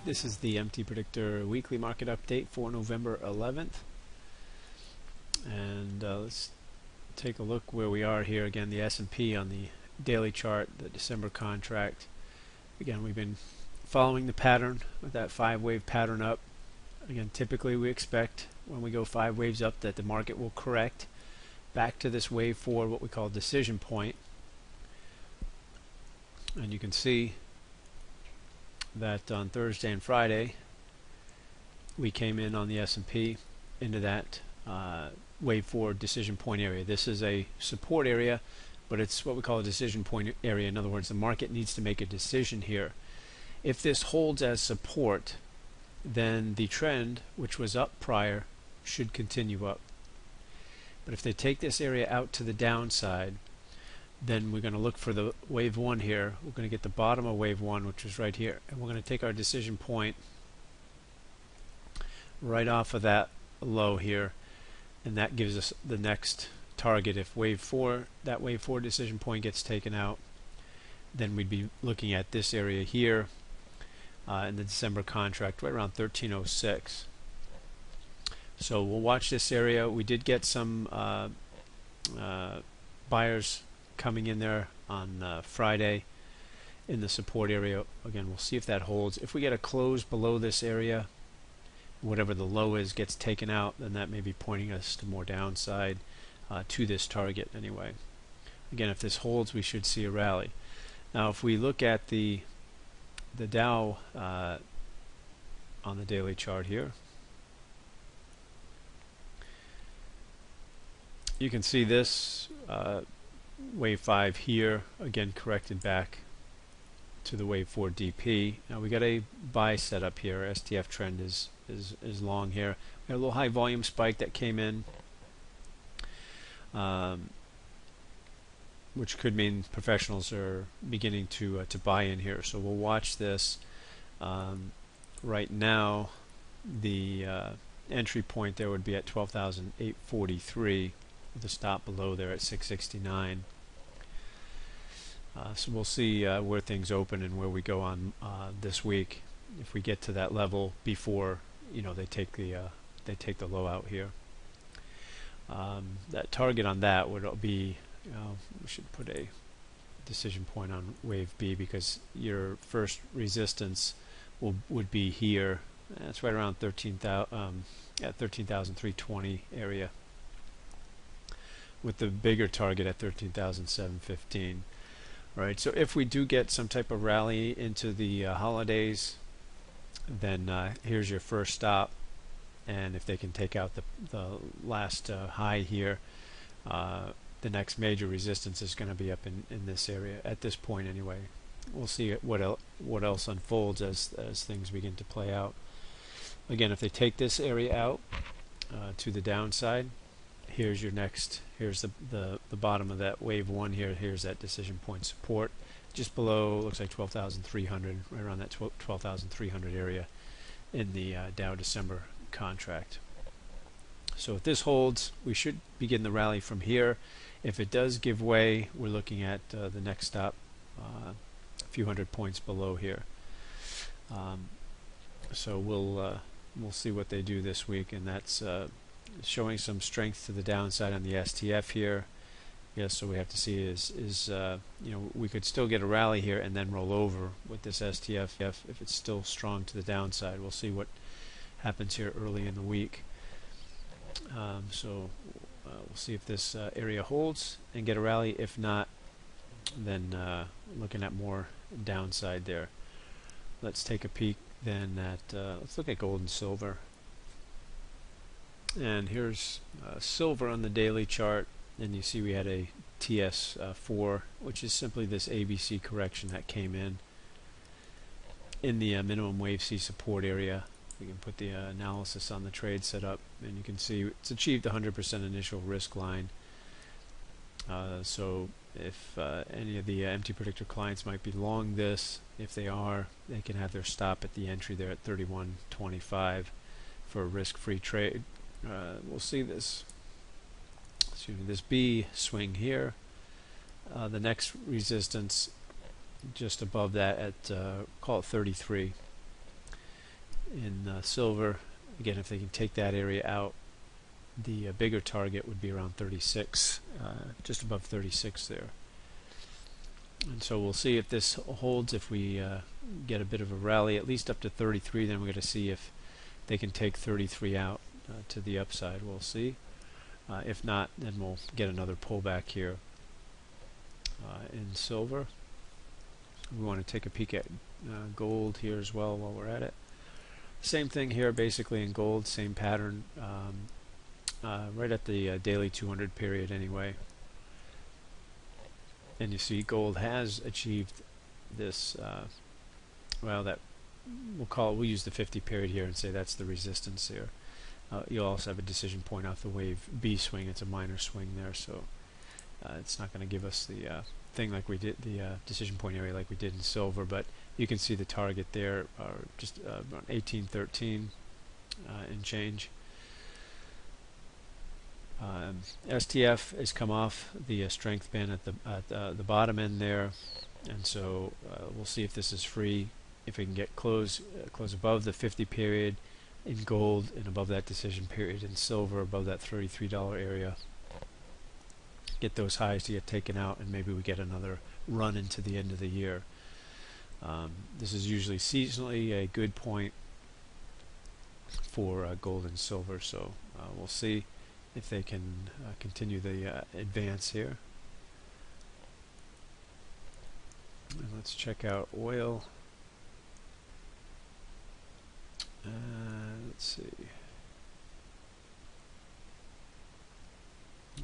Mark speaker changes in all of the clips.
Speaker 1: This is the MTPredictor weekly market update for November 11th. And let's take a look where we are here. Again, the S&P on the daily chart, the December contract. Again, we've been following the pattern with that 5-wave pattern up. Again, typically we expect when we go 5 waves up that the market will correct back to this wave 4, what we call decision point. And you can see that on Thursday and Friday we came in on the S&P into that wave 4 decision point area. This is a support area, but it's what we call a decision point area. In other words, the market needs to make a decision here. If this holds as support, then the trend, which was up prior, should continue up. But if they take this area out to the downside, then we're going to look for the wave 1 here. We're going to get the bottom of wave 1, which is right here, and we're going to take our decision point right off of that low here, and that gives us the next target. If that wave 4 decision point gets taken out, then we'd be looking at this area here in the December contract, right around 1306. So we'll watch this area. We did get some buyers coming in there on Friday in the support area. Again, we'll see if that holds. If we get a close below this area, whatever the low is gets taken out, then that may be pointing us to more downside to this target anyway. Again, if this holds, we should see a rally. Now if we look at the Dow on the daily chart here, you can see this wave 5 here, again corrected back to the wave 4 DP. Now we got a buy set up here. STF trend is long here. We got a little high volume spike that came in, which could mean professionals are beginning to buy in here. So we'll watch this. Right now, the entry point there would be at 12,843. with a stop below there at 669. So we'll see where things open and where we go on this week. If we get to that level before they take the low out here, that target on that would be we should put a decision point on wave B, because your first resistance would be here. That's right around 13,320 area, with the bigger target at 13,715. Right. So if we do get some type of rally into the holidays, then here's your first stop. And if they can take out the last high here, the next major resistance is going to be up in this area at this point anyway. We'll see what else unfolds as things begin to play out. Again, if they take this area out to the downside, here's your next, here's the bottom of that wave 1 here. Here's that decision point support just below, looks like 12,300, right around that 12,300 area in the Dow December contract. So if this holds, we should begin the rally from here. If it does give way, we're looking at the next stop a few hundred points below here. So we'll see what they do this week, and that's showing some strength to the downside on the STF here. Yes, so we have to see is we could still get a rally here and then roll over with this STF if it's still strong to the downside. We'll see what happens here early in the week. So we'll see if this area holds and get a rally. If not, then looking at more downside there. Let's take a peek then at let's look at gold and silver. And here's silver on the daily chart, and you see we had a TS4, which is simply this ABC correction that came in the minimum wave C support area. We can put the analysis on the trade setup, and you can see it's achieved 100% initial risk line. So if any of the MTPredictor clients might be long this, if they are, they can have their stop at the entry there at 31.25 for a risk-free trade. We'll see this B swing here. The next resistance just above that at call it 33. in silver. Again, if they can take that area out, the bigger target would be around 36, just above 36 there. And so we'll see if this holds. If we get a bit of a rally, at least up to 33, then we're going to see if they can take 33 out to the upside. We'll see. If not, then we'll get another pullback here in silver. We want to take a peek at gold here as well while we're at it. Same thing here, basically in gold, same pattern, right at the daily 200 period anyway. And you see gold has achieved this, well, that we'll use the 50 period here and say that's the resistance here. You'll also have a decision point off the wave B swing. It's a minor swing there, so it's not going to give us the thing like we did, the decision point area like we did in silver, but you can see the target there, just around 1813 and change. STF has come off the strength band at the bottom end there, and so we'll see if this is free. If we can get close above the 50 period in gold and above that decision period in silver, above that $33 area, get those highs to get taken out, and maybe we get another run into the end of the year. This is usually seasonally a good point for gold and silver, so we'll see if they can continue the advance here. And let's check out oil. Let's see.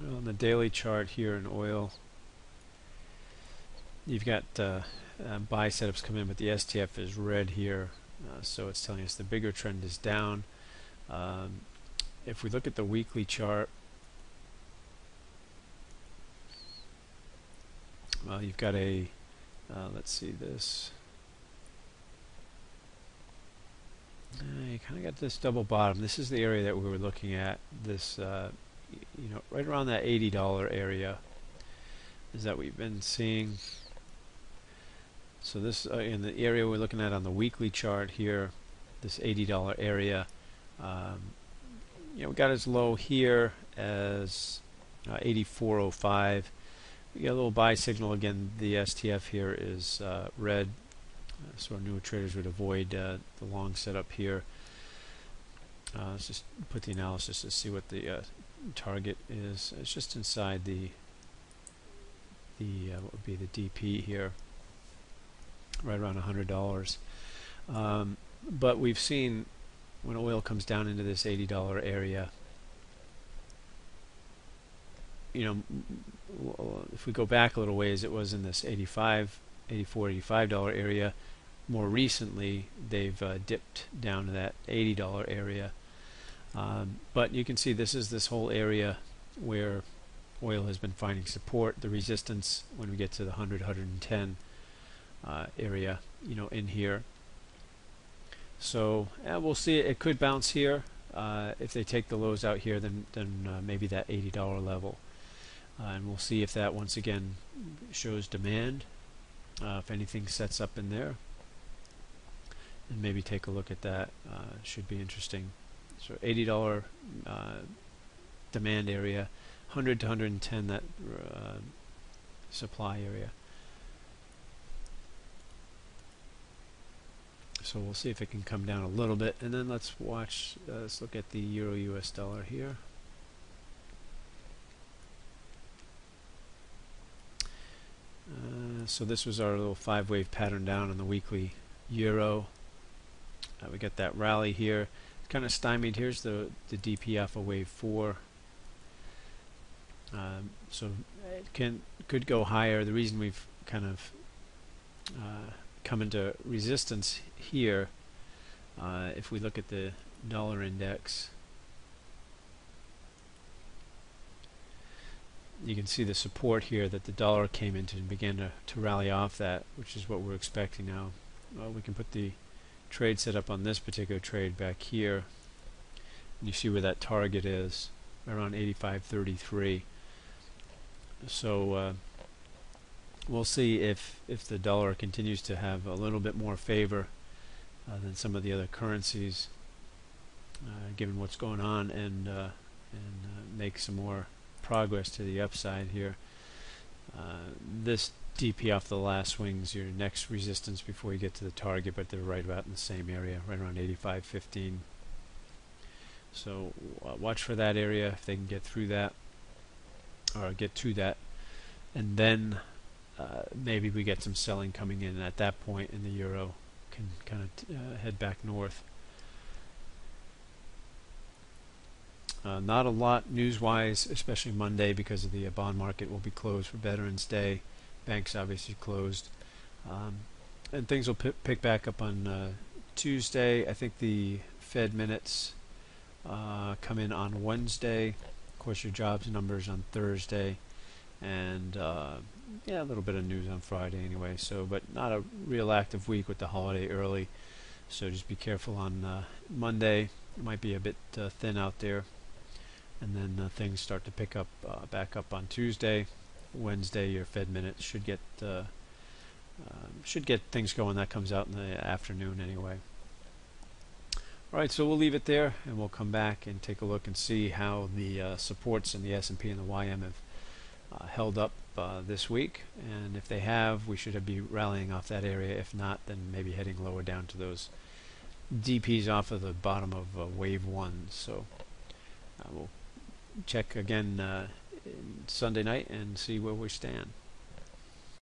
Speaker 1: Well, on the daily chart here in oil, you've got buy setups come in, but the STF is red here, so it's telling us the bigger trend is down. If we look at the weekly chart, well, you've got a let's see this. You kind of got this double bottom. This is the area that we were looking at. This, you know, right around that $80 area is that we've been seeing. So this in the area we're looking at on the weekly chart here, this $80 area. You know, we got as low here as 84.05. We got a little buy signal again. The STF here is red. So our newer traders would avoid the long setup here. Let's just put the analysis to see what the target is. It's just inside the what would be the DP here, right around $100. But we've seen when oil comes down into this $80 area, you know, if we go back a little ways, it was in this $84, $85 area. More recently, they've dipped down to that $80 area. But you can see this is this whole area where oil has been finding support, the resistance when we get to the 100, 110 area, you know, in here. So we'll see. It could bounce here. If they take the lows out here, then maybe that $80 level. And we'll see if that once again shows demand, if anything sets up in there. And maybe take a look at that. Should be interesting. So $80 demand area, 100 to 110 that supply area. So we'll see if it can come down a little bit, and then let's watch. Let's look at the Euro US dollar here. So this was our little 5-wave pattern down on the weekly euro. We got that rally here, kind of stymied. Here's the DP alpha wave 4. So it could go higher. The reason we've kind of come into resistance here, if we look at the dollar index, you can see the support here that the dollar came into and began to rally off that, which is what we're expecting now. Well, we can put the trade set up on this particular trade back here, and you see where that target is, around 85.33. So we'll see if the dollar continues to have a little bit more favor than some of the other currencies, given what's going on, and make some more progress to the upside here. This DP off the last swing's your next resistance before you get to the target, but they're right about in the same area, right around 85.15. So watch for that area if they can get through that, or get to that, and then maybe we get some selling coming in at that point, and the euro can kind of head back north. Not a lot news-wise, especially Monday, because of the bond market will be closed for Veterans Day. Banks obviously closed, and things will pick back up on Tuesday. I think the Fed minutes come in on Wednesday. Of course, your jobs numbers on Thursday, and yeah, a little bit of news on Friday anyway. So, but not a real active week with the holiday early. So just be careful on Monday. It might be a bit thin out there, and then things start to pick up back up on Tuesday. Wednesday, your Fed minutes should get things going. That comes out in the afternoon anyway. All right, so we'll leave it there, and we'll come back and take a look and see how the supports in the S&P and the YM have held up this week. And if they have, we should be rallying off that area. If not, then maybe heading lower down to those DPs off of the bottom of wave 1. So we'll check again Sunday night and see where we stand.